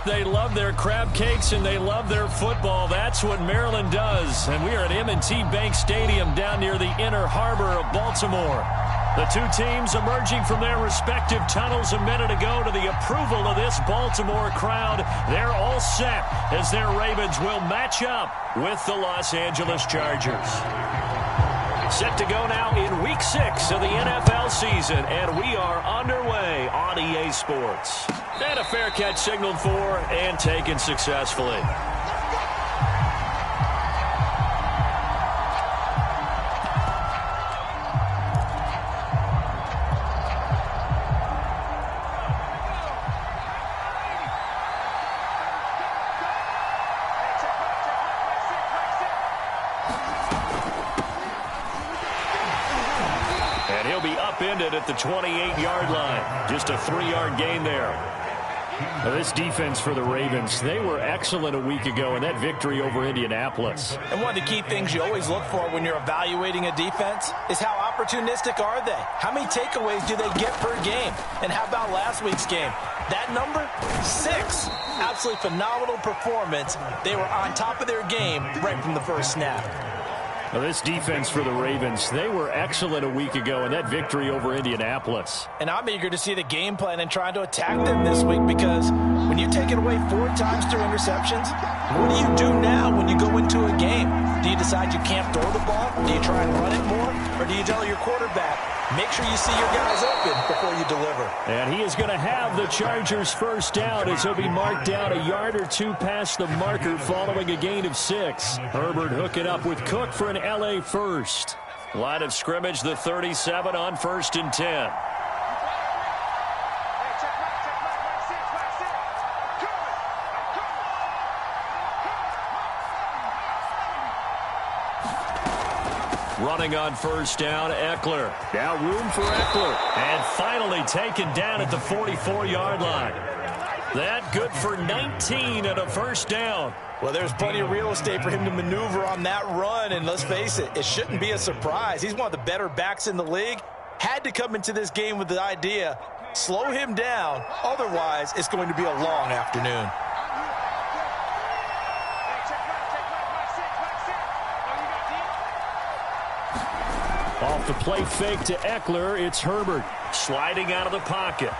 They love their crab cakes and they love their football. That's what Maryland does. And we are at M&T Bank Stadium down near the Inner Harbor of Baltimore. The two teams emerging from their respective tunnels a minute ago to the approval of this Baltimore crowd. They're all set as their Ravens will match up with the Los Angeles Chargers. Set to go now in Week 6 of the NFL season, and we are underway on EA Sports. And a fair catch signaled for and taken successfully. And he'll be upended at the 28-yard line. Just a 3-yard gain there. Now this defense for the Ravens, they were excellent a week ago in that victory over Indianapolis. And one of the key things you always look for when you're evaluating a defense is how opportunistic are they? How many takeaways do they get per game? And how about last week's game? That number? 6. Absolutely phenomenal performance. They were on top of their game right from the first snap. Now this defense for the Ravens, they were excellent a week ago in that victory over Indianapolis. And I'm eager to see the game plan and trying to attack them this week, because when you take it away 4 times through interceptions, what do you do now when you go into a game? Do you decide you can't throw the ball? Do you try and run it more? Or do you tell your quarterback, make sure you see your guys open before you deliver? And he is going to have the Chargers first down as he'll be marked down a yard or two past the marker following a gain of 6. Herbert hooking up with Cook for an LA first. Line of scrimmage, the 37 on 1st and 10. Running on first down, Eckler. Now room for Eckler. And finally taken down at the 44-yard line. That good for 19 and a first down. Well, there's plenty of real estate for him to maneuver on that run, and let's face it, it shouldn't be a surprise. He's one of the better backs in the league. Had to come into this game with the idea, slow him down, otherwise it's going to be a long afternoon. Off the play fake to Eckler, it's Herbert sliding out of the pocket.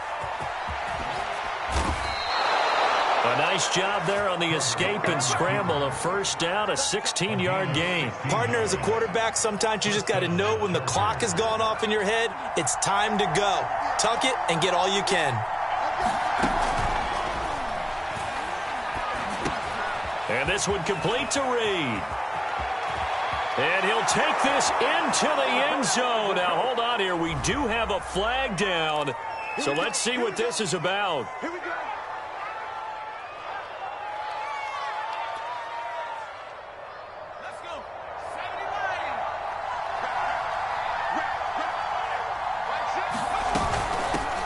A nice job there on the escape and scramble. A first down, a 16-yard gain. Partner, as a quarterback, sometimes you just got to know when the clock has gone off in your head, it's time to go. Tuck it and get all you can. And this one complete to Reed. And he'll take this into the end zone. Now, hold on here. We do have a flag down. So let's see what this is about. Here we go. Let's go.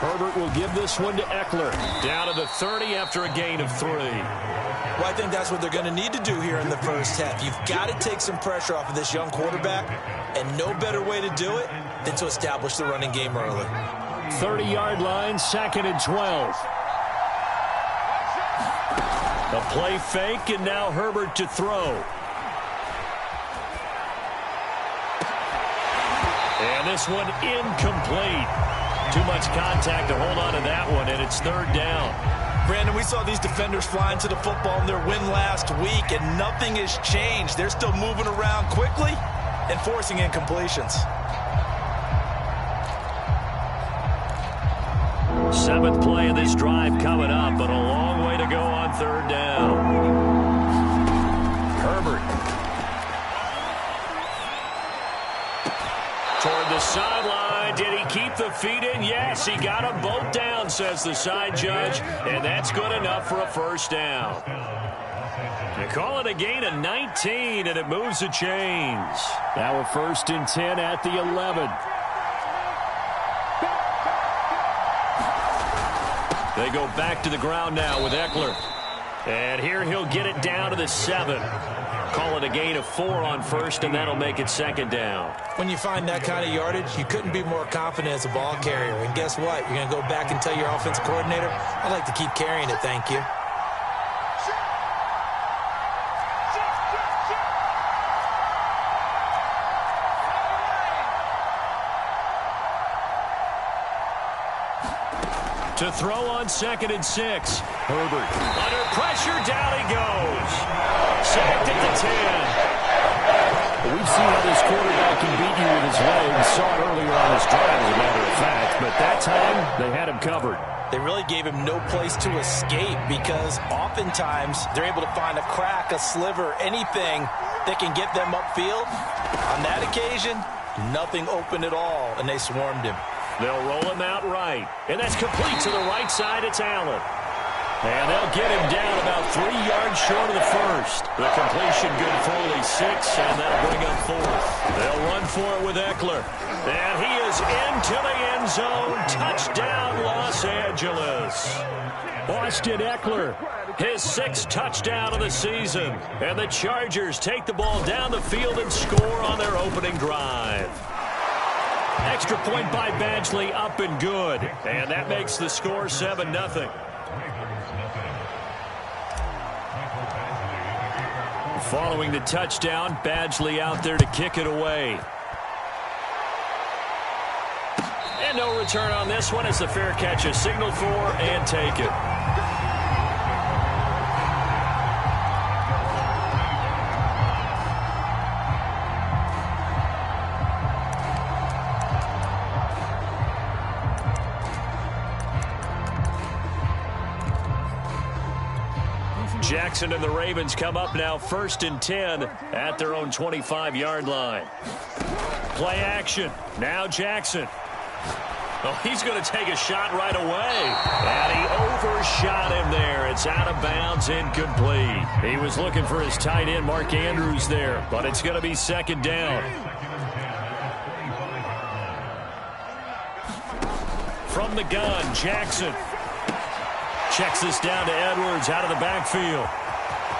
79. Herbert will give this one to Eckler. Down to the 30 after a gain of 3. Well, I think that's what they're going to need to do here in the first half. You've got to take some pressure off of this young quarterback, and no better way to do it than to establish the running game early. 30-yard line, 2nd and 12. A play fake, and now Herbert to throw. And this one incomplete. Too much contact to hold on to that one, and it's 3rd down. Brandon, we saw these defenders flying to the football in their win last week, and nothing has changed. They're still moving around quickly and forcing incompletions. 7th play of this drive coming up, but a long way to go on 3rd down. Herbert. Toward the sideline. Did he keep the feet in? Yes, he got them both down, says the side judge, and that's good enough for a first down. They call it a gain of 19, and it moves the chains. Now a 1st and 10 at the 11. They go back to the ground now with Eckler. And here he'll get it down to the 7. Call it a gain of 4 on first, and that'll make it second down. When you find that kind of yardage, you couldn't be more confident as a ball carrier. And guess what? You're going to go back and tell your offensive coordinator, I'd like to keep carrying it, thank you. To throw on 2nd and 6. Herbert. Under pressure, down he goes. Sacked at the 10. We've seen how this quarterback can beat you with his legs. Saw it earlier on this drive, as a matter of fact. But that time, they had him covered. They really gave him no place to escape because oftentimes they're able to find a crack, a sliver, anything that can get them upfield. On that occasion, nothing open at all, and they swarmed him. They'll roll him out right. And that's complete to the right side. It's Allen. And they'll get him down about 3 yards short of the first. The completion good for only 6, and that'll bring up 4th. They'll run for it with Eckler. And he is into the end zone. Touchdown, Los Angeles. Austin Eckler, his 6th touchdown of the season. And the Chargers take the ball down the field and score on their opening drive. Extra point by Badgley, up and good. And that makes the score 7-0. Following the touchdown, Badgley out there to kick it away. And no return on this one as the fair catch is signaled for and taken. Jackson and the Ravens come up now 1st and 10 at their own 25-yard line. Play action. Now Jackson. Oh, he's going to take a shot right away. And he overshot him there. It's out of bounds, incomplete. He was looking for his tight end, Mark Andrews, there. But it's going to be 2nd down. From the gun, Jackson. Checks this down to Edwards out of the backfield.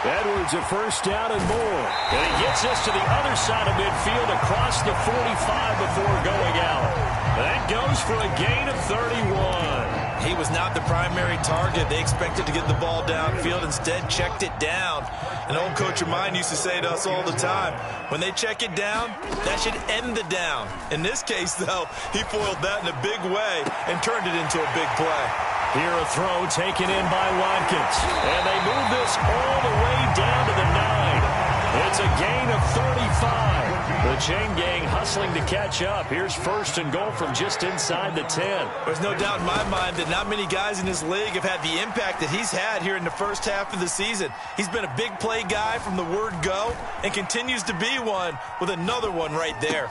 Edwards a 1st down and more. And he gets this to the other side of midfield across the 45 before going out. That goes for a gain of 31. He was not the primary target. They expected to get the ball downfield. Instead, checked it down. An old coach of mine used to say to us all the time, when they check it down, that should end the down. In this case, though, he foiled that in a big way and turned it into a big play. Here a throw taken in by Watkins. And they move this all the way down to the 9. It's a gain of 35. The chain gang hustling to catch up. Here's 1st and goal from just inside the 10. There's no doubt in my mind that not many guys in this league have had the impact that he's had here in the first half of the season. He's been a big play guy from the word go and continues to be one with another one right there.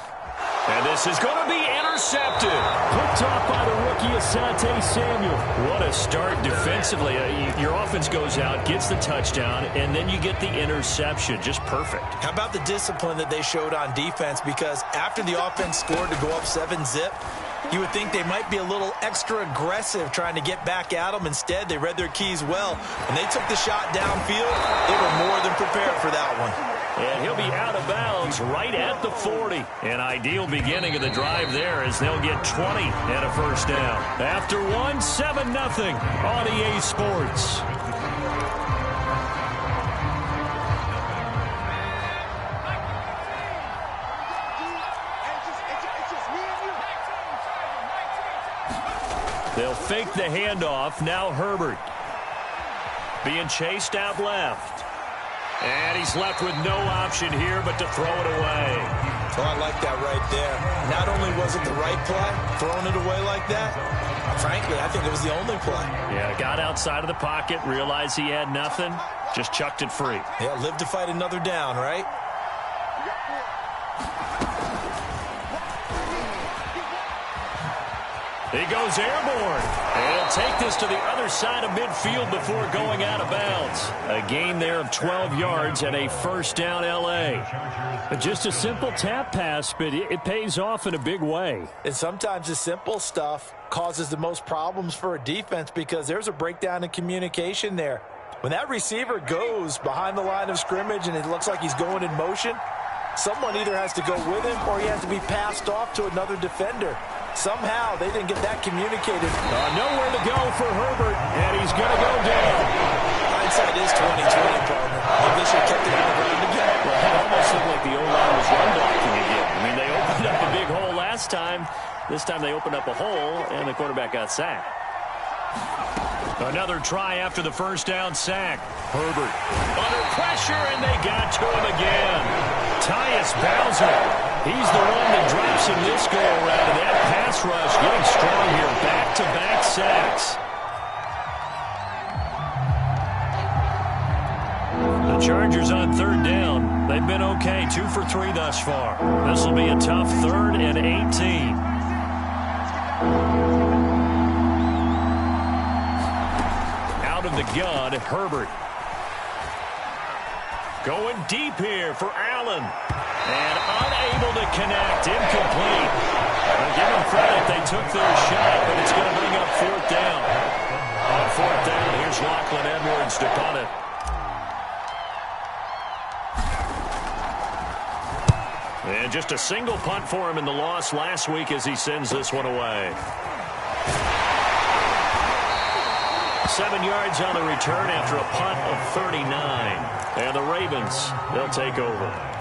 And this is going to be intercepted. Picked off by the rookie Asante Samuel. What a start defensively. Your offense goes out, gets the touchdown, and then you get the interception. Just perfect. How about the discipline that they showed on defense? Because after the offense scored to go up 7-zip, you would think they might be a little extra aggressive trying to get back at them. Instead, they read their keys well. When they took the shot downfield, they were more than prepared for that one. And he'll be out of bounds right at the 40. An ideal beginning of the drive there as they'll get 20 and a 1st down. After 7-0 on EA Sports. They'll fake the handoff. Now Herbert. Being chased out left. And he's left with no option here but to throw it away. Oh, I like that right there. Not only was it the right play, throwing it away like that, frankly, I think it was the only play. Yeah, got outside of the pocket, realized he had nothing, just chucked it free. Yeah, live to fight another down, right? He goes airborne. And he'll take this to the other side of midfield before going out of bounds. A gain there of 12 yards and a 1st down L.A. Just a simple tap pass, but it pays off in a big way. And sometimes the simple stuff causes the most problems for a defense because there's a breakdown in communication there. When that receiver goes behind the line of scrimmage and it looks like he's going in motion, someone either has to go with him or he has to be passed off to another defender. Somehow they didn't get that communicated. Nowhere to go for Herbert, and he's going to go down. Hindsight is 20/20, partner. Maybe they should have kept it on the ground again. Well, it almost looked like the O-line was run blocking again. I mean, they opened up a big hole last time. This time they opened up a hole, and the quarterback got sacked. Another try after the first down sack. Herbert under pressure, and they got to him again. Tyus Bowser, he's the one that drops him this go-around. And that pass rush getting strong here. Back-to-back sacks. The Chargers on third down. They've been okay, 2 for 3 thus far. This will be a tough 3rd and 18. Out of the gun, Herbert. Going deep here for Allen. And unable to connect. Incomplete. Now give them credit. They took their shot, but it's going to bring up 4th down. On 4th down, here's Lachlan Edwards to punt it. And just a single punt for him in the loss last week as he sends this one away. 7 yards on the return after a punt of 39. And the Ravens, they'll take over.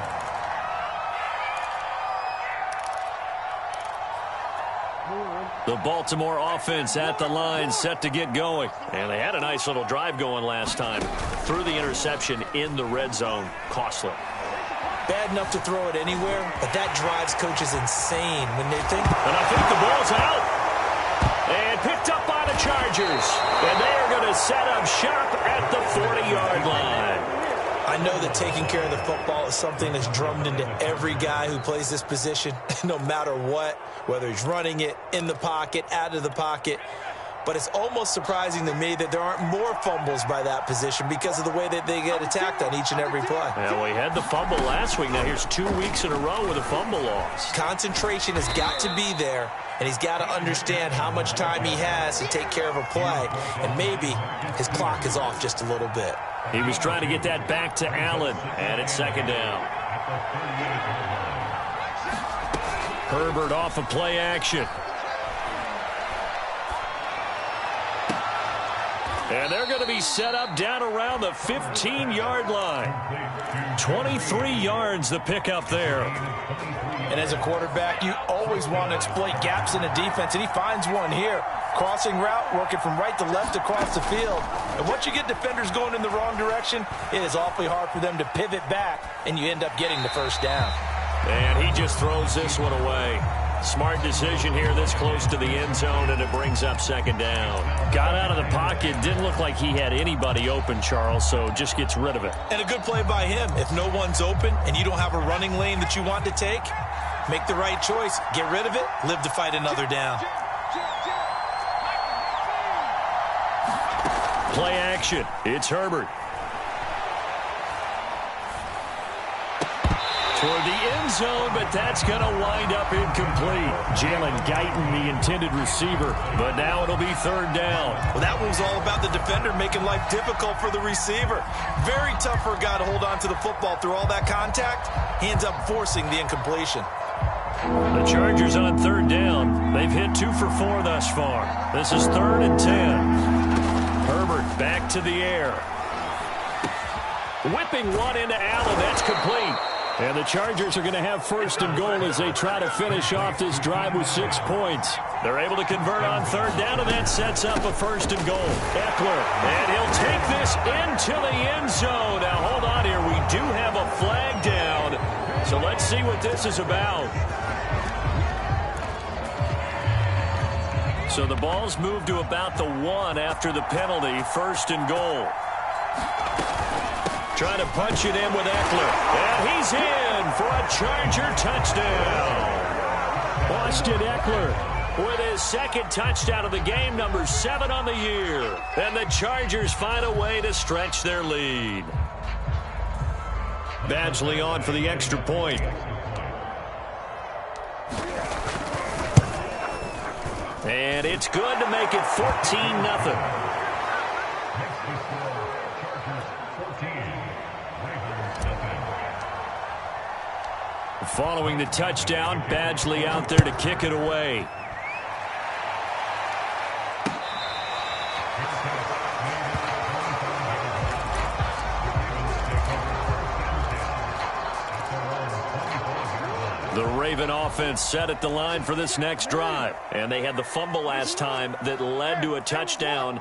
The Baltimore offense at the line, set to get going. And they had a nice little drive going last time. Threw the interception in the red zone. Costly. Bad enough to throw it anywhere, but that drives coaches insane when they think. And I think the ball's out. And picked up by the Chargers. And they are going to set up shop at the 40-yard line. I know that taking care of the football is something that's drummed into every guy who plays this position, no matter what, whether he's running it, in the pocket, out of the pocket. But it's almost surprising to me that there aren't more fumbles by that position because of the way that they get attacked on each and every play. Yeah, well, he had the fumble last week. Now here's 2 weeks in a row with a fumble loss. Concentration has got to be there, and he's got to understand how much time he has to take care of a play. And maybe his clock is off just a little bit. He was trying to get that back to Allen, and it's 2nd down. Herbert off of play action. And they're going to be set up down around the 15-yard line. 23 yards the pickup there. And as a quarterback, you always want to exploit gaps in a defense, and he finds one here. Crossing route, working from right to left across the field. And once you get defenders going in the wrong direction, it is awfully hard for them to pivot back, and you end up getting the 1st down. And he just throws this one away. Smart decision here this close to the end zone, and it brings up 2nd down. Got out of the pocket. Didn't look like he had anybody open, Charles, so just gets rid of it. And a good play by him. If no one's open and you don't have a running lane that you want to take, make the right choice. Get rid of it. Live to fight another down. Play action. It's Herbert. Toward the end zone, but that's going to wind up incomplete. Jalen Guyton, the intended receiver, but now it'll be 3rd down. Well, that one was all about the defender making life difficult for the receiver. Very tough for a guy to hold on to the football through all that contact. He ends up forcing the incompletion. The Chargers on 3rd down. They've hit 2 for 4 thus far. This is 3rd and 10. Herbert back to the air. Whipping one into Allen. That's complete. And the Chargers are going to have 1st and goal as they try to finish off this drive with 6 points. They're able to convert on 3rd down, and that sets up a 1st and goal. Eckler, and he'll take this into the end zone. Now, hold on here. We do have a flag down, so let's see what this is about. So the ball's moved to about the 1 after the penalty. 1st and goal. Trying to punch it in with Eckler. And he's in for a Charger touchdown. Austin Eckler with his 2nd touchdown of the game, number 7 on the year. And the Chargers find a way to stretch their lead. Badgley on for the extra point. And it's good to make it 14-0. Following the touchdown, Badgley out there to kick it away. The Raven offense set at the line for this next drive. And they had the fumble last time that led to a touchdown.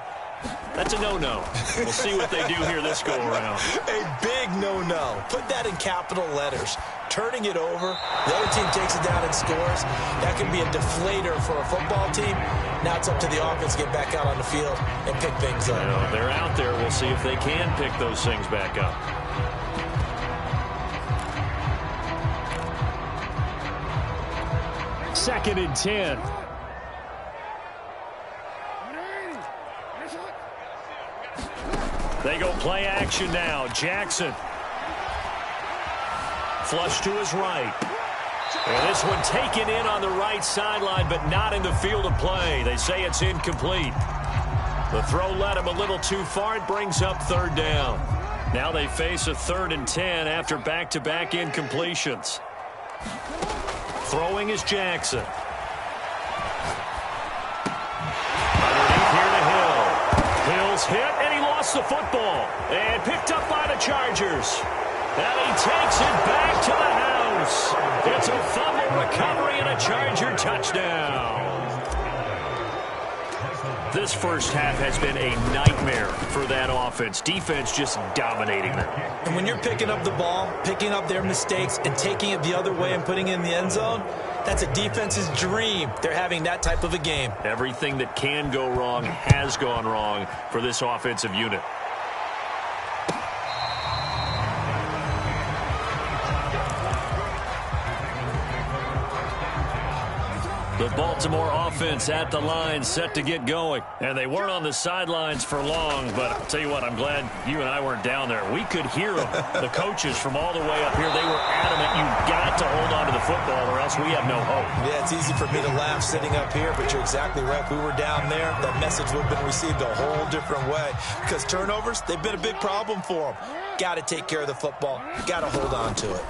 That's a no-no. We'll see what they do here this go-around. A big no-no. Put that in capital letters. Turning it over, the other team takes it down and scores. That can be a deflator for a football team. Now it's up to the offense to get back out on the field and pick things up. Well, they're out there. We'll see if they can pick those things back up. Second and 10. They go play action now. Jackson. Flush to his right. And this one taken in on the right sideline, but not in the field of play. They say it's incomplete. The throw led him a little too far. It brings up third down. Now they face a 3rd and 10 after back-to-back incompletions. Throwing is Jackson. Underneath here to Hill. Hill's hit, and he lost the football. And picked up by the Chargers. And he takes it back to the house. It's a fumble recovery and a Charger touchdown. This first half has been a nightmare for that offense. Defense just dominating them. And when you're picking up the ball, picking up their mistakes, and taking it the other way and putting it in the end zone, that's a defense's dream. They're having that type of a game. Everything that can go wrong has gone wrong for this offensive unit. The Baltimore offense at the line, set to get going. And they weren't on the sidelines for long, but I'll tell you what, I'm glad you and I weren't down there. We could hear them, the coaches from all the way up here. They were adamant, you've got to hold on to the football or else we have no hope. Yeah, it's easy for me to laugh sitting up here, but you're exactly right. If we were down there, that message would have been received a whole different way. Because turnovers, they've been a big problem for them. Got to take care of the football. Got to hold on to it.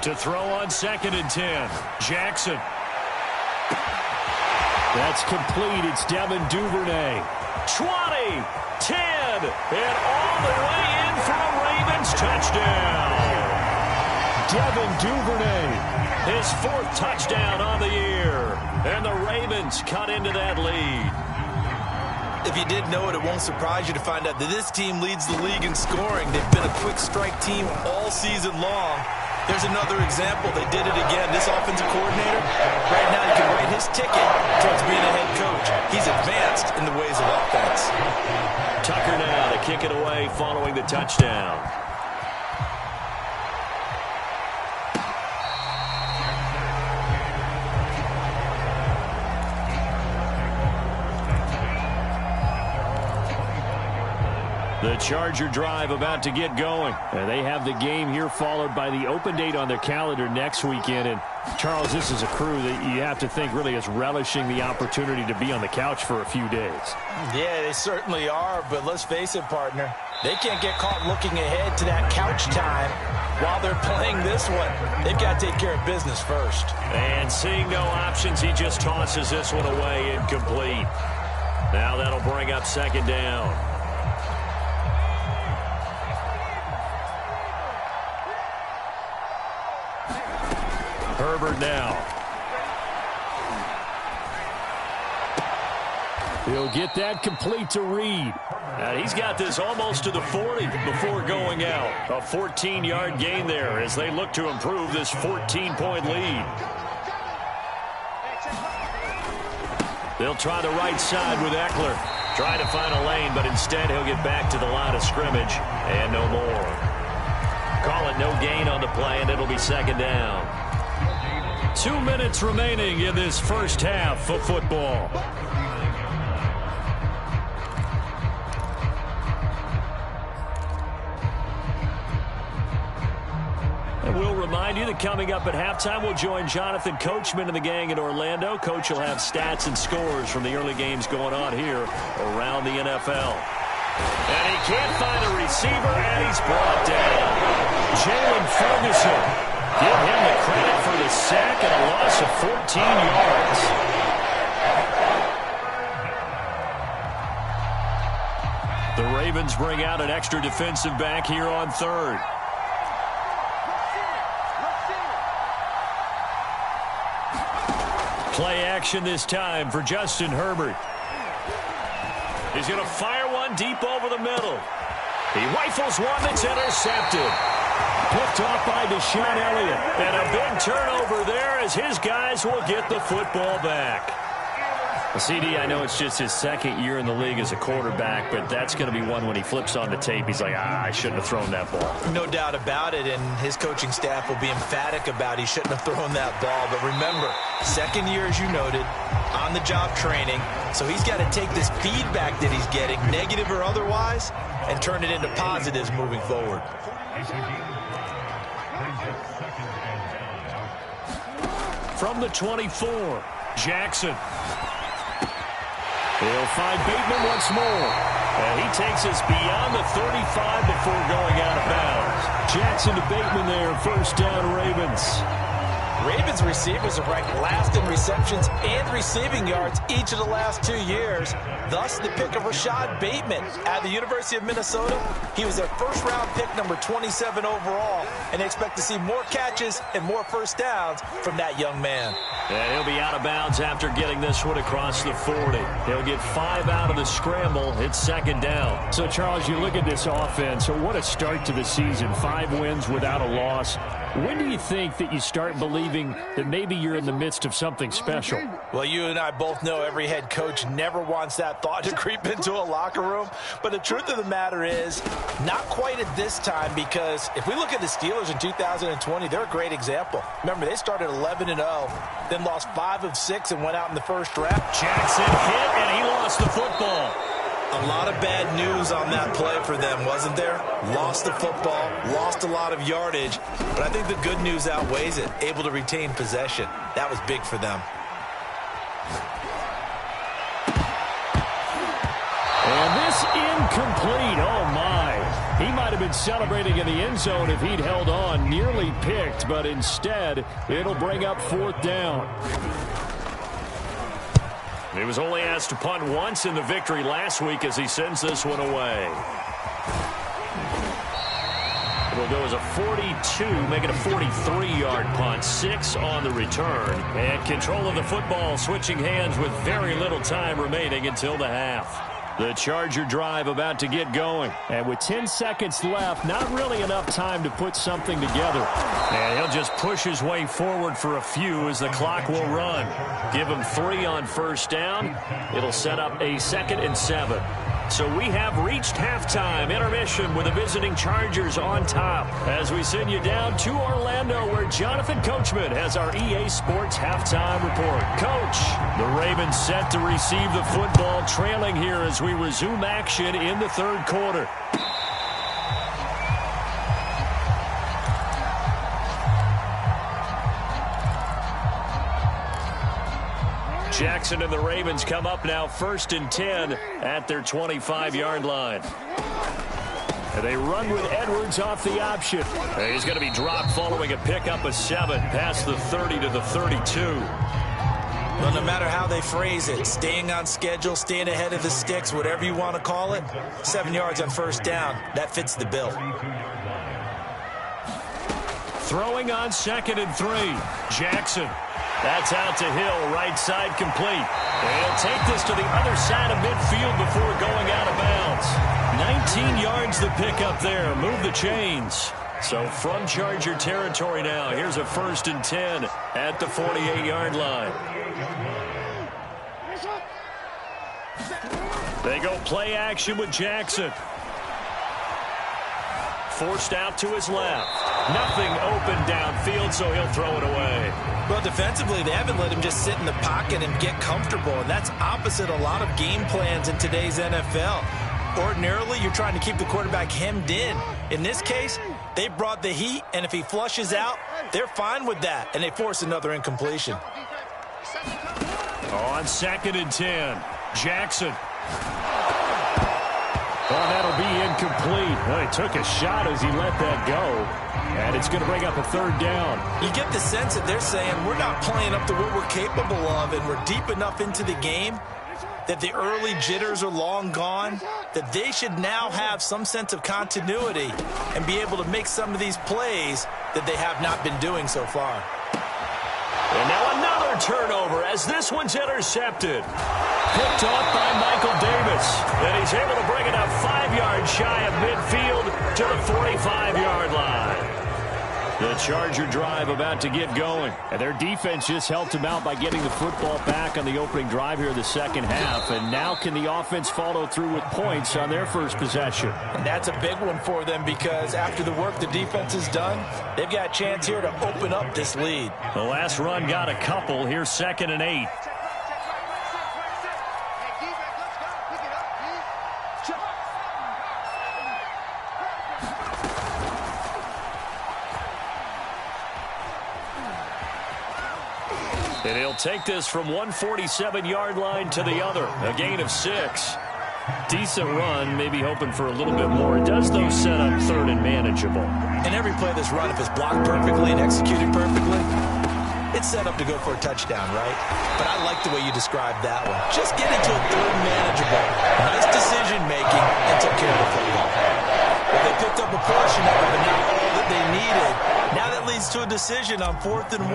To throw on 2nd and 10, Jackson. That's complete. It's Devin Duvernay. 20, 10, and all the way in for a Ravens touchdown. Devin Duvernay, his 4th touchdown on the year. And the Ravens cut into that lead. If you did know it, it won't surprise you to find out that this team leads the league in scoring. They've been a quick strike team all season long. There's another example. They did it again. This offensive coordinator, right now he can write his ticket towards being a head coach. He's advanced in the ways of offense. Tucker now to kick it away following the touchdown. The Charger drive about to get going. And they have the game here followed by the open date on their calendar next weekend. And, Charles, this is a crew that you have to think really is relishing the opportunity to be on the couch for a few days. Yeah, they certainly are. But let's face it, partner, they can't get caught looking ahead to that couch time while they're playing this one. They've got to take care of business first. And seeing no options, he just tosses this one away incomplete. Now that'll bring up 2nd down. Herbert now. He'll get that complete to Reed. He's got this almost to the 40 before going out. A 14-yard gain there as they look to improve this 14-point lead. They'll try the right side with Eckler. Trying to find a lane, but instead he'll get back to the line of scrimmage. And no more. Call it no gain on the play, and it'll be 2nd down. 2 minutes remaining in this first half of football. And we'll remind you that coming up at halftime, we'll join Jonathan Coachman and the gang in Orlando. Coach will have stats and scores from the early games going on here around the NFL. And he can't find a receiver, and he's brought down. Jalen Ferguson Give him the credit for the sack and a loss of 14 yards. The Ravens bring out an extra defensive back here on third. Play action this time for Justin Herbert. He's going to fire one deep over the middle. He rifles one that's intercepted. Picked off by Deshaun Elliott. And a big turnover there as his guys will get the football back. Well, CD, I know it's just his second year in the league as a quarterback, but that's going to be one when he flips on the tape. He's like, I shouldn't have thrown that ball. No doubt about it, and his coaching staff will be emphatic about he shouldn't have thrown that ball. But remember, second year, as you noted, on-the-job training. So he's got to take this feedback that he's getting, negative or otherwise, and turn it into positives moving forward. From the 24, Jackson. He'll find Bateman once more. And he takes us beyond the 35 before going out of bounds. Jackson to Bateman there, first down Ravens. Ravens receivers are ranked last in receptions and receiving yards each of the last 2 years. Thus, the pick of Rashad Bateman at the University of Minnesota. He was their first-round pick, number 27 overall, and they expect to see more catches and more first downs from that young man. And he'll be out of bounds after getting this one across the 40. He'll get 5 out of the scramble. It's second down. So, Charles, you look at this offense. So what a start to the season. 5 wins without a loss. When do you think that you start believing that maybe you're in the midst of something special? Well, you and I both know every head coach never wants that thought to creep into a locker room. But the truth of the matter is, not quite at this time, because if we look at the Steelers in 2020, they're a great example. Remember, they started 11-0, then lost 5 of 6 and went out in the first round. Jackson hit, and he lost the football. A lot of bad news on that play for them, wasn't there? Lost the football, lost a lot of yardage, but I think the good news outweighs it. Able to retain possession. That was big for them. And this incomplete. Oh, my. He might have been celebrating in the end zone if he'd held on. Nearly picked, but instead, it'll bring up fourth down. He was only asked to punt once in the victory last week as he sends this one away. It'll go as a 42, make it a 43-yard punt, 6 on the return. And control of the football switching hands with very little time remaining until the half. The Charger drive about to get going. And with 10 seconds left, not really enough time to put something together. And he'll just push his way forward for a few as the clock will run. Give him 3 on first down. It'll set up a 2nd and 7. So we have reached halftime intermission with the visiting Chargers on top as we send you down to Orlando where Jonathan Coachman has our EA Sports halftime report. Coach, the Ravens set to receive the football, trailing here as we resume action in the third quarter. Jackson and the Ravens come up now 1st and 10 at their 25-yard line. And they run with Edwards off the option. And he's going to be dropped following a pickup of 7 past the 30 to the 32. Well, no matter how they phrase it, staying on schedule, staying ahead of the sticks, whatever you want to call it, 7 yards on first down, that fits the bill. Throwing on 2nd and 3, Jackson. That's out to Hill, right side complete. And he'll take this to the other side of midfield before going out of bounds. 19 yards the pickup there. Move the chains. So from Charger territory now, here's a 1st and 10 at the 48-yard line. They go play action with Jackson. Forced out to his left. Nothing open downfield, so he'll throw it away. Well, defensively, they haven't let him just sit in the pocket and get comfortable, and that's opposite a lot of game plans in today's NFL. Ordinarily, you're trying to keep the quarterback hemmed in. In this case, they brought the heat, and if he flushes out, they're fine with that, and they force another incompletion. On 2nd and 10, Jackson. Oh, that'll be incomplete. Well, he took a shot as he let that go. And it's going to bring up a third down. You get the sense that they're saying we're not playing up to what we're capable of, and we're deep enough into the game that the early jitters are long gone, that they should now have some sense of continuity and be able to make some of these plays that they have not been doing so far. And now another turnover as this one's intercepted. Picked off by Michael Davis. And he's able to bring it up 5 yards shy of midfield to the 45-yard line. The Charger drive about to get going. And their defense just helped them out by getting the football back on the opening drive here in the second half. And now can the offense follow through with points on their first possession? And that's a big one for them because after the work the defense has done, they've got a chance here to open up this lead. The last run got a couple. Here's 2nd and 8. And he'll take this from 147-yard line to the other. A gain of 6. Decent run, maybe hoping for a little bit more. It does, though, set up 3rd and manageable. And every play of this run, if it's blocked perfectly and executed perfectly, it's set up to go for a touchdown, right? But I like the way you described that one. Just getting to a 3rd and manageable. Nice decision-making and took care of the football. Well, they picked up a portion of it, but not all that they needed. Now that leads to a decision on 4th and 1.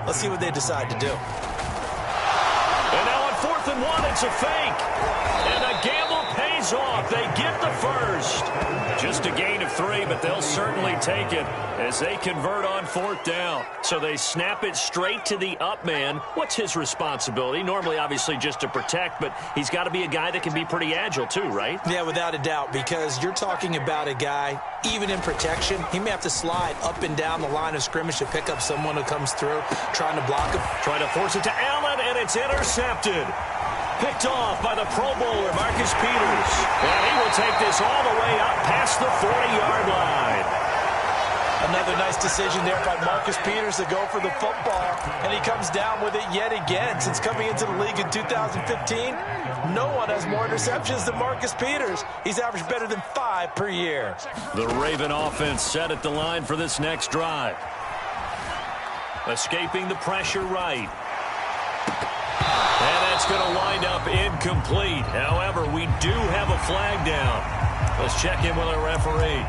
Let's see what they decide to do. And now on 4th and 1, it's a fake. And the gamble pays off. They get the first. Just a gain of 3, but they'll certainly take it as they convert on 4th down. So they snap it straight to the up man. What's his responsibility? Normally, obviously, just to protect, but he's got to be a guy that can be pretty agile too, right? Yeah, without a doubt, because you're talking about a guy, even in protection, he may have to slide up and down the line of scrimmage to pick up someone who comes through, trying to block him. Trying to force it to Allen, and it's intercepted. Picked off by the Pro Bowler, Marcus Peters. And he will take this all the way up past the 40-yard line. Another nice decision there by Marcus Peters to go for the football, and he comes down with it yet again. Since coming into the league in 2015, no one has more interceptions than Marcus Peters. He's averaged better than 5 per year. The Raven offense set at the line for this next drive. Escaping the pressure right. And that's going to wind up incomplete. However, we do have a flag down. Let's check in with our referee.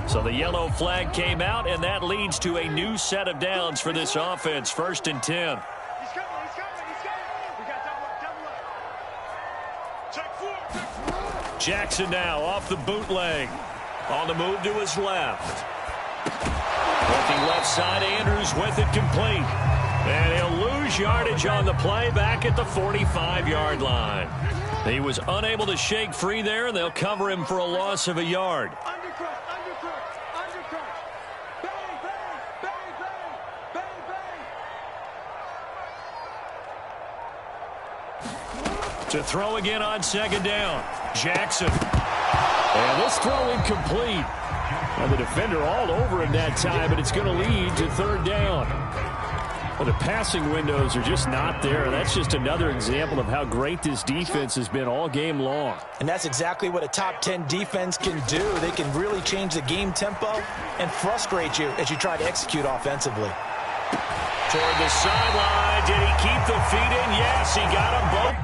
So the yellow flag came out, and that leads to a new set of downs for this offense. 1st and 10. He's coming, he's coming, he's coming. We got double up. Check 4. Jackson now off the bootleg. On the move to his left. Looking left side, Andrews with it complete. And he'll lose yardage on the play back at the 45-yard line. He was unable to shake free there, and they'll cover him for a loss of a yard. Undercut, undercut, undercut. Bang, bang, bang, bang, bang, bang. To throw again on 2nd down. Jackson. And this throw incomplete. And the defender all over him that time, but it's going to lead to 3rd down. Well, the passing windows are just not there. That's just another example of how great this defense has been all game long. And that's exactly what a top 10 defense can do. They can really change the game tempo and frustrate you as you try to execute offensively. Toward the sideline. Did he keep the feet in? Yes, he got them both.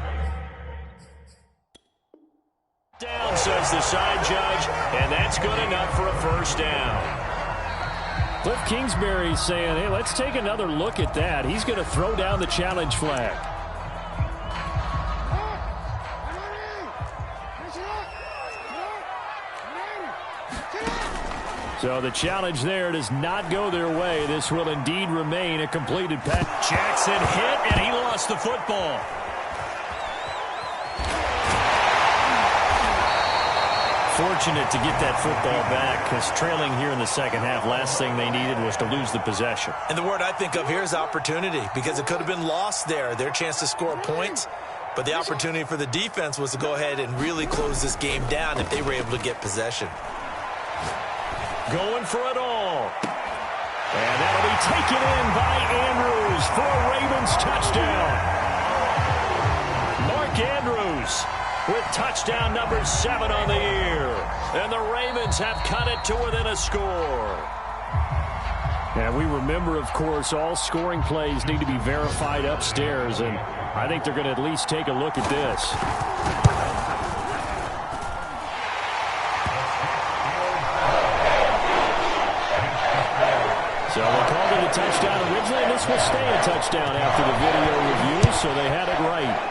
Down, says the side judge, and that's good enough for a 1st down. Cliff Kingsbury's saying, hey, let's take another look at that. He's going to throw down the challenge flag. So the challenge there does not go their way. This will indeed remain a completed pass. Jackson hit, and he lost the football. Fortunate to get that football back, because trailing here in the second half, last thing they needed was to lose the possession. And the word I think of here is opportunity, because it could have been lost there, their chance to score points. But the opportunity for the defense was to go ahead and really close this game down if they were able to get possession. Going for it all. And that'll be taken in by Andrews for a Ravens touchdown. Mark Andrews Matthews with touchdown number 7 on the year. And the Ravens have cut it to within a score. And we remember, of course, all scoring plays need to be verified upstairs, and I think they're going to at least take a look at this. So they called it a touchdown originally, and this will stay a touchdown after the video review, so they had it right.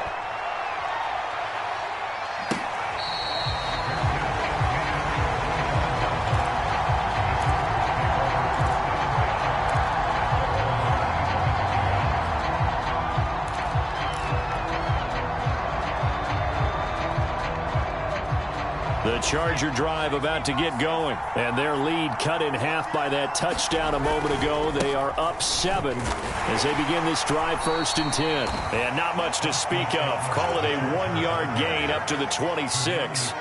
The Charger drive about to get going, and their lead cut in half by that touchdown a moment ago. They are up 7 as they begin this drive, 1st and 10. And not much to speak of. Call it a 1-yard gain up to the 26.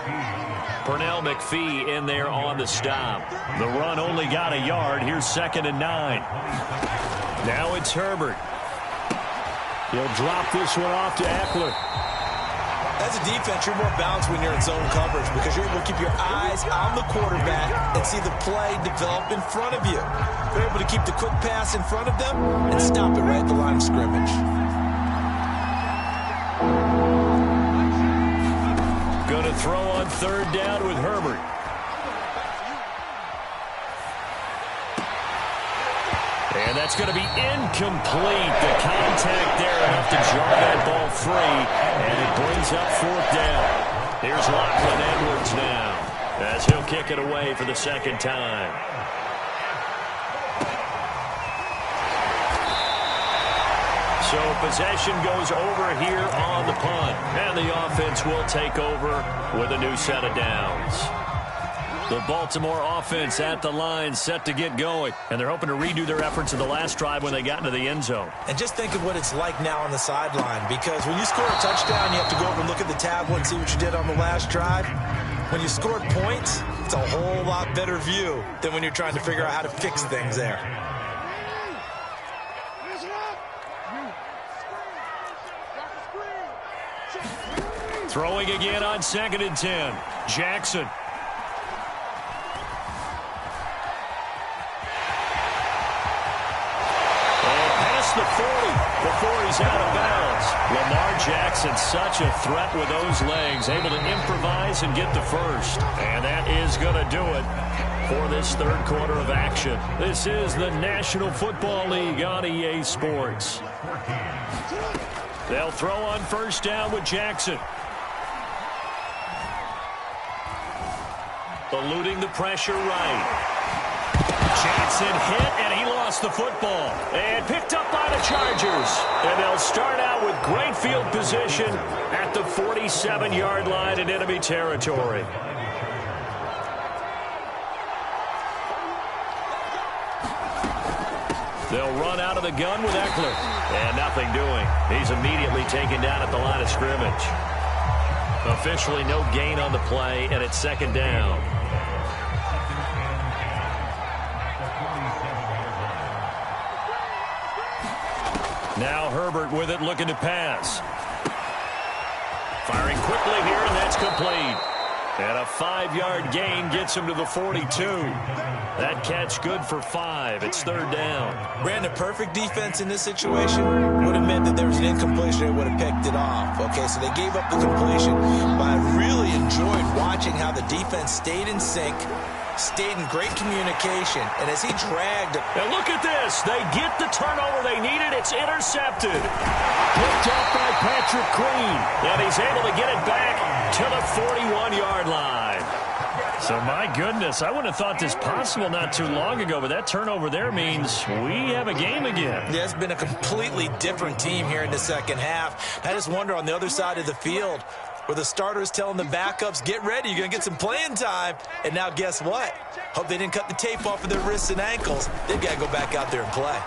Pernell McPhee in there on the stop. The run only got a yard. Here's 2nd and 9. Now it's Herbert. He'll drop this one off to Eckler. As a defense, you're more balanced when you're in zone coverage because you're able to keep your eyes on the quarterback and see the play develop in front of you. You're able to keep the quick pass in front of them and stop it right at the line of scrimmage. Going to throw on 3rd down with Herbert. And that's going to be incomplete. The contact there enough to jar that ball free. And it brings up 4th down. Here's Lachlan Edwards now as he'll kick it away for the 2nd time. So possession goes over here on the punt. And the offense will take over with a new set of downs. The Baltimore offense at the line set to get going. And they're hoping to redo their efforts in the last drive when they got into the end zone. And just think of what it's like now on the sideline. Because when you score a touchdown, you have to go over and look at the tablet and see what you did on the last drive. When you scored points, it's a whole lot better view than when you're trying to figure out how to fix things there. Throwing again on 2nd and 10. Jackson. The 40 before he's out of bounds. Lamar Jackson, such a threat with those legs, able to improvise and get the first. And that is going to do it for this 3rd quarter of action. This is the National Football League on EA Sports. They'll throw on 1st down with Jackson. Eluding the pressure right. Johnson hit, and he lost the football. And picked up by the Chargers. And they'll start out with great field position at the 47-yard line in enemy territory. They'll run out of the gun with Eckler. And nothing doing. He's immediately taken down at the line of scrimmage. Officially no gain on the play, and it's 2nd down. Now Herbert with it, looking to pass. Firing quickly here, and that's complete. And a 5-yard gain gets him to the 42. That catch good for 5. It's 3rd down. Brandon, perfect defense in this situation would have meant that there was an incompletion. They would have picked it off. Okay, so they gave up the completion. But I really enjoyed watching how the defense stayed in sync, stayed in great communication, and as he dragged. And look at this. They get the turnover they needed. It's intercepted. Picked up by Patrick Queen. And he's able to get it back to the 41-yard line. So, my goodness, I wouldn't have thought this possible not too long ago, but that turnover there means we have a game again. Yeah, it's been a completely different team here in the 2nd half. I just wonder on the other side of the field, where the starters telling the backups, get ready, you're going to get some playing time. And now guess what? Hope they didn't cut the tape off of their wrists and ankles. They've got to go back out there and play.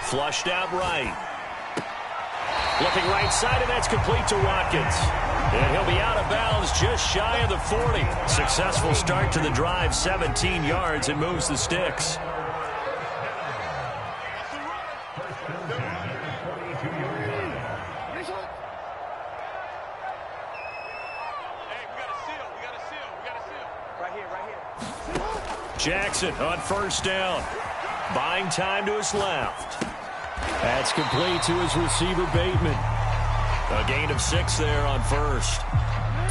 Flushed out right. Looking right side, and that's complete to Watkins. And he'll be out of bounds just shy of the 40. Successful start to the drive, 17 yards, and moves the sticks. Jackson on first down. Buying time to his left. That's complete to his receiver, Bateman. A gain of 6 there on first.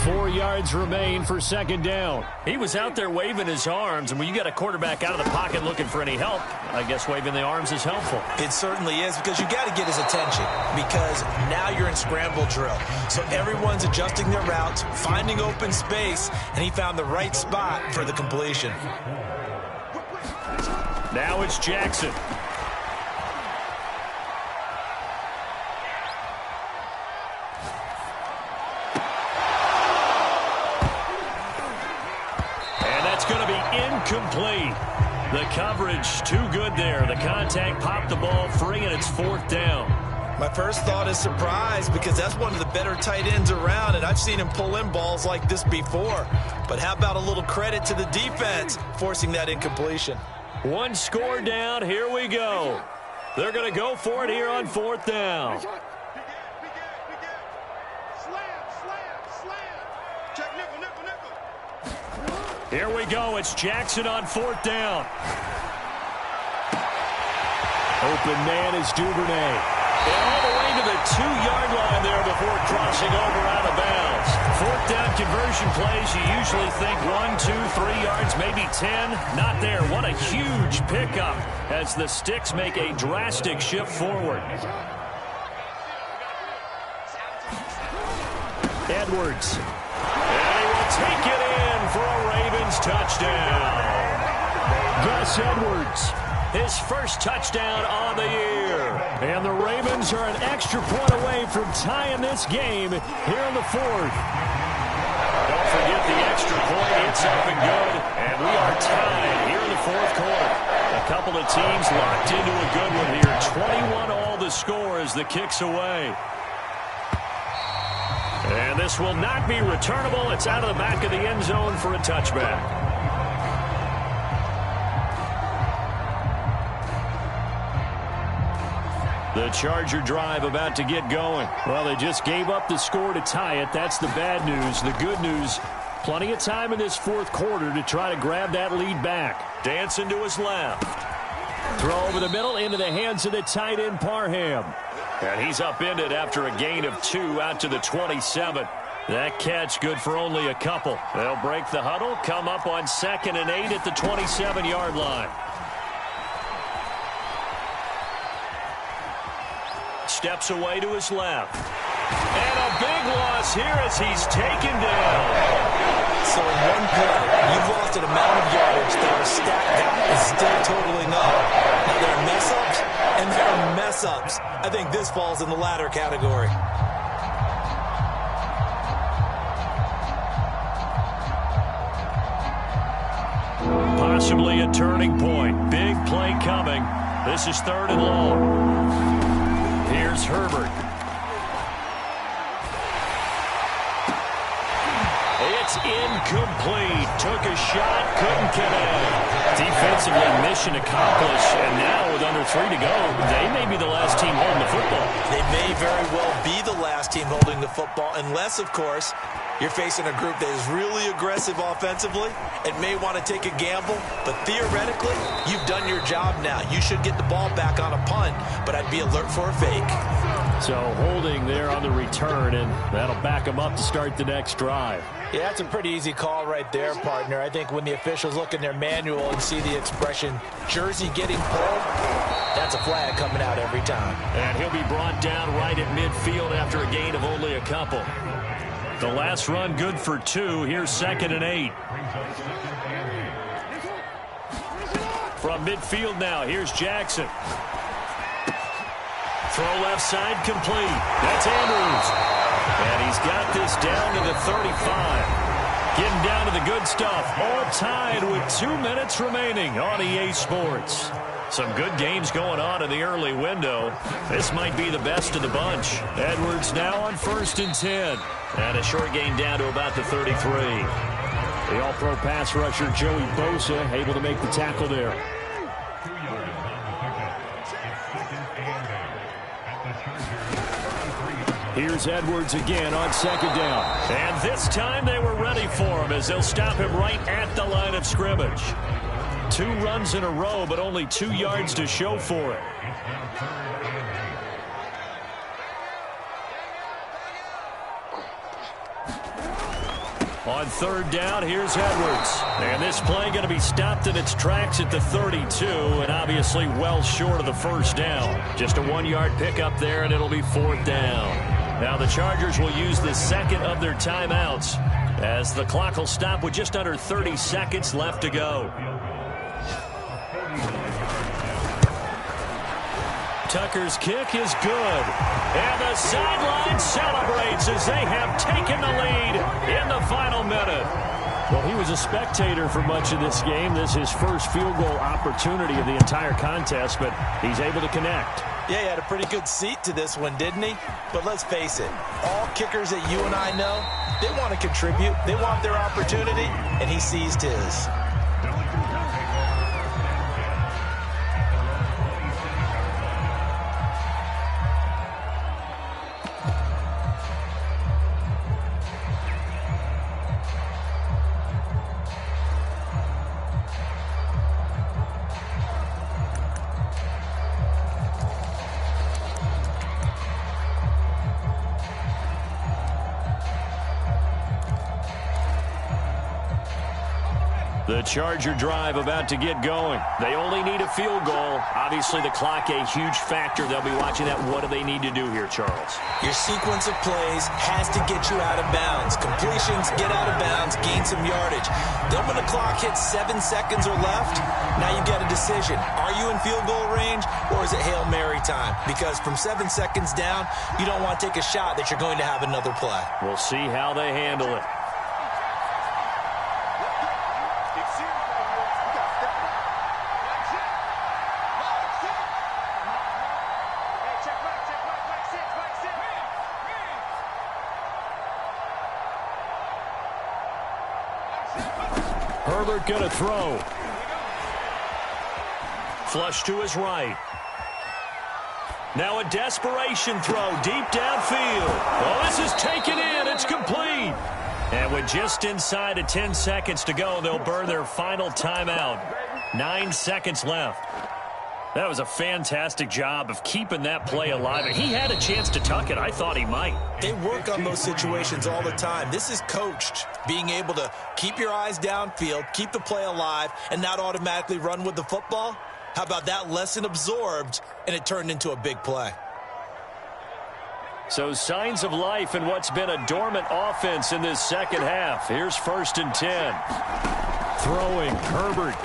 4 yards remain for second down. He was out there waving his arms, and when you got a quarterback out of the pocket looking for any help, I guess waving the arms is helpful. It certainly is, because you got to get his attention, because now you're in scramble drill. So everyone's adjusting their routes, finding open space, and he found the right spot for the completion. Now it's Jackson. Going to be incomplete. The coverage too good there. The contact popped the ball free, and it's 4th down. My first thought is surprise, because that's one of the better tight ends around, and I've seen him pull in balls like this before. But how about a little credit to the defense forcing that incompletion? 1 score down. Here we go. They're going to go for it here on 4th down. Here we go. It's Jackson on 4th down. Open man is Duvernay. And all the way to the 2-yard line there before crossing over out of bounds. 4th down conversion plays, you usually think 1, 2, 3 yards, maybe 10. Not there. What a huge pickup as the Sticks make a drastic shift forward. Edwards. And he will take it in for a Ravens touchdown. Gus Edwards. His first touchdown on the year. And the Ravens are an extra point away from tying this game here in the 4th. Don't forget the extra point. It's up and good. And we are tied here in the 4th quarter. A couple of teams locked into a good one here. 21 all the score as the kick's away. And this will not be returnable. It's out of the back of the end zone for a touchback. The Charger drive about to get going. Well, they just gave up the score to tie it. That's the bad news. The good news, plenty of time in this 4th quarter to try to grab that lead back. Dancing to his left. Throw over the middle into the hands of the tight end, Parham. And he's upended after a gain of 2 out to the 27. That catch good for only a couple. They'll break the huddle, come up on 2nd and 8 at the 27-yard line. Steps away to his left. And a big loss here as he's taken down. So in one play, you've lost an amount of yardage that a stat guy is still totaling up. Now, there are mess-ups, and there are mess-ups. I think this falls in the latter category. Possibly a turning point. Big play coming. This is 3rd and long. Here's Herbert. It's incomplete. Took a shot, couldn't connect. Defensively, mission accomplished. And now with under 3 to go, they may be the last team holding the football. They may very well be the last team holding the football, unless, of course, you're facing a group that is really aggressive offensively and may want to take a gamble. But theoretically, you've done your job now. You should get the ball back on a punt, but I'd be alert for a fake. So holding there on the return, and that'll back them up to start the next drive. Yeah, that's a pretty easy call right there, partner. I think when the officials look in their manual and see the expression, jersey getting pulled, that's a flag coming out every time. And he'll be brought down right at midfield after a gain of only a couple. The last run good for 2. Here's 2nd and 8. From midfield now, here's Jackson. Throw left side complete. That's Andrews. And he's got this down to the 35. Getting down to the good stuff. All tied with 2 minutes remaining on EA Sports. Some good games going on in the early window. This might be the best of the bunch. Edwards now on 1st and 10. And a short gain down to about the 33. The all-pro pass rusher Joey Bosa able to make the tackle there. Here's Edwards again on 2nd down. And this time they were ready for him as they'll stop him right at the line of scrimmage. 2 runs in a row, but only 2 yards to show for it. On 3rd down, here's Edwards. And this play going to be stopped in its tracks at the 32, and obviously well short of the 1st down. Just a 1-yard pickup there, and it'll be 4th down. Now the Chargers will use the 2nd of their timeouts as the clock will stop with just under 30 seconds left to go. Tucker's kick is good. And the sideline celebrates as they have taken the lead in the final minute. Well, he was a spectator for much of this game. This is his first field goal opportunity of the entire contest, but he's able to connect. Yeah, he had a pretty good seat to this one, didn't he? But let's face it, all kickers that you and I know, they want to contribute. They want their opportunity, and he seized his. The Charger drive about to get going. They only need a field goal. Obviously, the clock a huge factor. They'll be watching that. What do they need to do here, Charles? Your sequence of plays has to get you out of bounds. Completions, get out of bounds, gain some yardage. Then when the clock hits 7 seconds or left, now you get a decision. Are you in field goal range, or is it Hail Mary time? Because from 7 seconds down, you don't want to take a shot that you're going to have another play. We'll see how they handle it. Herbert going to throw. Flush to his right. Now a desperation throw deep downfield. Oh, this is taken in. It's complete. And with just inside of 10 seconds to go, they'll burn their final timeout. 9 seconds left. That was a fantastic job of keeping that play alive. And he had a chance to tuck it. I thought he might. They work on those situations all the time. This is coached, being able to keep your eyes downfield, keep the play alive, and not automatically run with the football. How about that lesson absorbed, and it turned into a big play? So signs of life in what's been a dormant offense in this second half. Here's 1st and 10. Throwing, Herbert.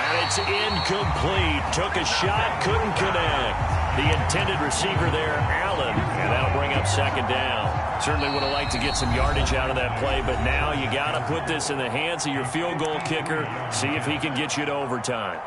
And it's incomplete. Took a shot, couldn't connect. The intended receiver there, Allen, and that'll bring up 2nd down. Certainly would have liked to get some yardage out of that play, but now you got to put this in the hands of your field goal kicker. See if he can get you to overtime.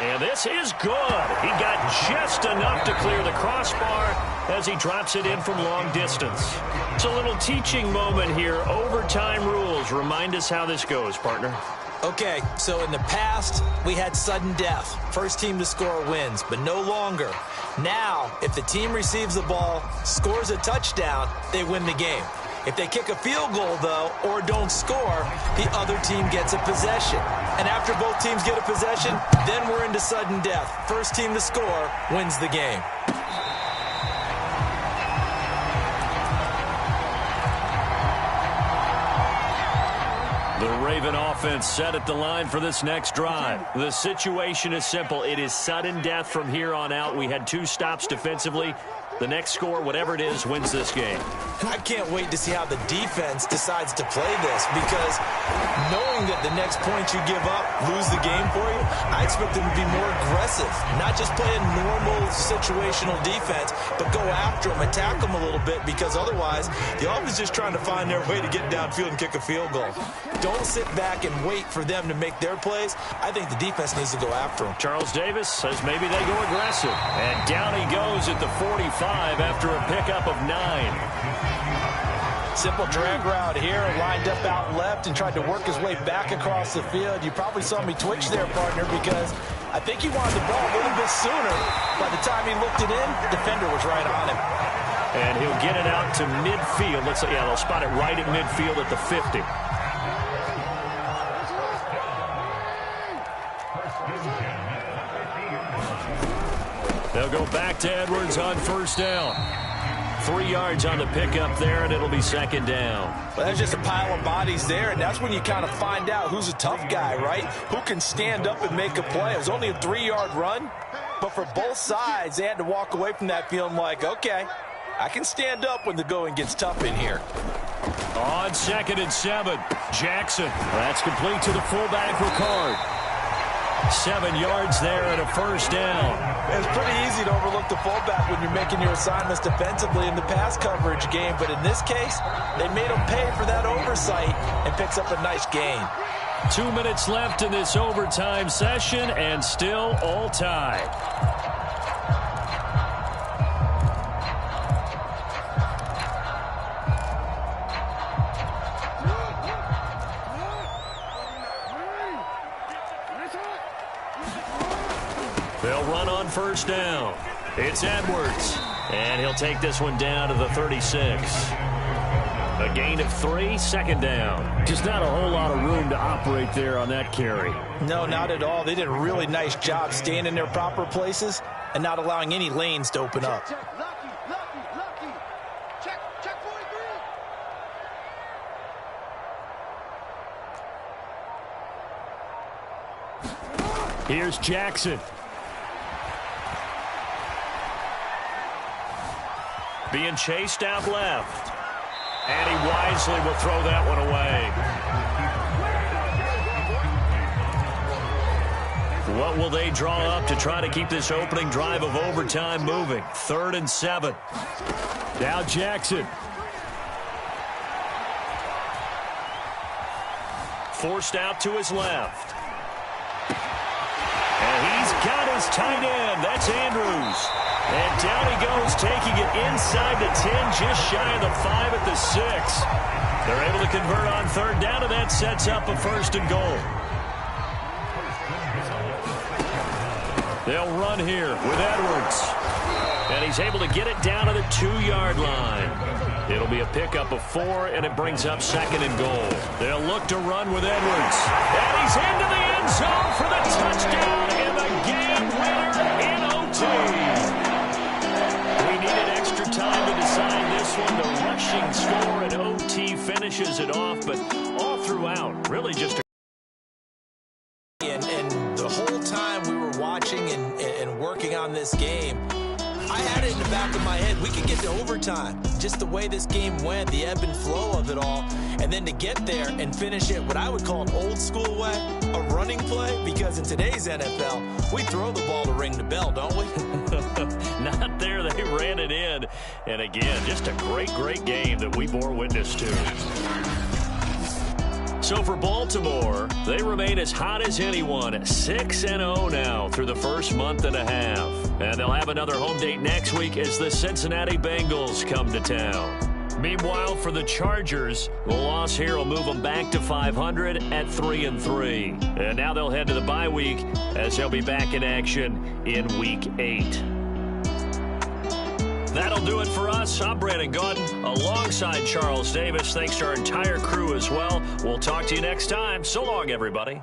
And this is good. He got just enough to clear the crossbar as he drops it in from long distance. It's a little teaching moment here. Overtime rules. Remind us how this goes, partner. Okay, so in the past, we had sudden death. First team to score wins, but no longer. Now, if the team receives the ball, scores a touchdown, they win the game. If they kick a field goal, though, or don't score, the other team gets a possession. And after both teams get a possession, then we're into sudden death. First team to score wins the game. The Raven offense set at the line for this next drive. The situation is simple. It is sudden death from here on out. We had 2 stops defensively. The next score, whatever it is, wins this game. I can't wait to see how the defense decides to play this, because knowing that the next point you give up, lose the game for you, I expect them to be more aggressive, not just play a normal situational defense, but go after them, attack them a little bit, because otherwise the offense is just trying to find their way to get downfield and kick a field goal. Don't sit back and wait for them to make their plays. I think the defense needs to go after them. Charles Davis says maybe they go aggressive. And down he goes at the 45 after a pickup of 9. Simple drag route here, lined up out left and tried to work his way back across the field. You probably saw me twitch there, partner, because I think he wanted the ball a little bit sooner. By the time he looked it in, defender was right on him. And he'll get it out to midfield. Yeah, they'll spot it right at midfield at the 50. They'll go back to Edwards on first down. 3 yards on the pickup there, and it'll be second down. Well, there's just a pile of bodies there, and that's when you kind of find out who's a tough guy, right? Who can stand up and make a play. It was only a 3-yard run, but for both sides, they had to walk away from that feeling like, okay, I can stand up when the going gets tough in here. On 2nd and 7, Jackson. That's complete to the fullback, Ricard. 7 yards there and a first down. It's pretty easy to overlook the fullback when you're making your assignments defensively in the pass coverage game, but in this case, they made him pay for that oversight and picks up a nice gain. 2 minutes left in this overtime session, and still all tied. They'll run on first down. It's Edwards, and he'll take this one down to the 36. A gain of 3, second down. Just not a whole lot of room to operate there on that carry. No, not at all. They did a really nice job staying in their proper places and not allowing any lanes to open up. Lucky. Check 43. Here's Jackson. Being chased out left. And he wisely will throw that one away. What will they draw up to try to keep this opening drive of overtime moving? 3rd and 7. Now Jackson. Forced out to his left. And he's got his tight end. That's Andrews. And down he goes, taking it inside the 10, just shy of the 5 at the 6. They're able to convert on 3rd down, and that sets up a 1st and goal. They'll run here with Edwards. And he's able to get it down to the 2-yard line. It'll be a pickup of 4, and it brings up 2nd and goal. They'll look to run with Edwards. And he's into the end zone for the touchdown and the game winner in OT. Time to decide this one. The rushing score at OT finishes it off, but all throughout, really just a... And the whole time we were watching and working on this game, I had it in the back of my head. We could get to overtime. Just the way this game went, the ebb and flow of it all. And then to get there and finish it what I would call an old school way, a running play, because in today's NFL, we throw the ball to ring the bell, don't we? Not there. They ran it in. And again, just a great game that we bore witness to. So for Baltimore, they remain as hot as anyone, 6-0 now through the first month and a half. And they'll have another home date next week as the Cincinnati Bengals come to town. Meanwhile, for the Chargers, the loss here will move them back to 500 at 3-3. And now they'll head to the bye week as they'll be back in action in Week 8. That'll do it for us. I'm Brandon Gotw alongside Charles Davis. Thanks to our entire crew as well. We'll talk to you next time. So long, everybody.